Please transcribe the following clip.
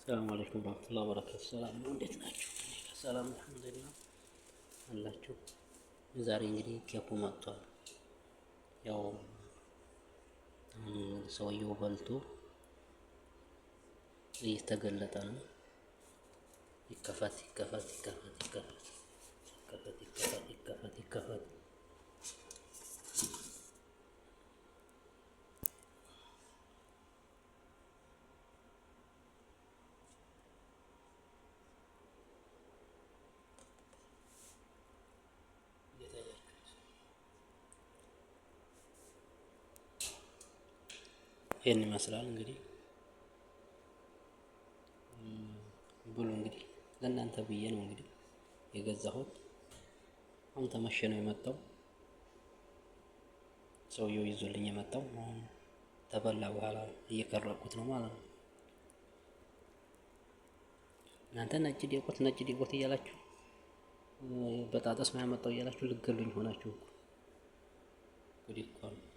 ሰላም አለይኩም ወራህመቱላሂ ወበረካቱ። ሰላም ነው፣ እንዴት ናችሁ? ሰላም አልሐምዱሊላህ አላችሁ። ዛሬ እንግዲህ ኬኩ መጥቷል። ያው ሰውየው በልቶ እየተገለጠ ነው። ይከፈት ይከፈት ይከፈት ይከፈት ይከፈት ይከፈት ይከፈት ይከፈት። ይሄን ይመስላል እንግዲህ ብሉ። እንግዲህ ለእናንተ ብዬ ነው እንግዲህ የገዛሁት። አሁን ተመሸ ነው የመጣው ሰውየው ይዞልኝ የመጣው። ተበላ በኋላ እየቀረብኩት ነው ማለት ነው። እናንተ ነጭ ዴቆት እያላችሁ በጣጠስ ነው ያመጣው እያላችሁ ልገሉኝ ሆናችሁ እኮ ጉድ እኮ ነው።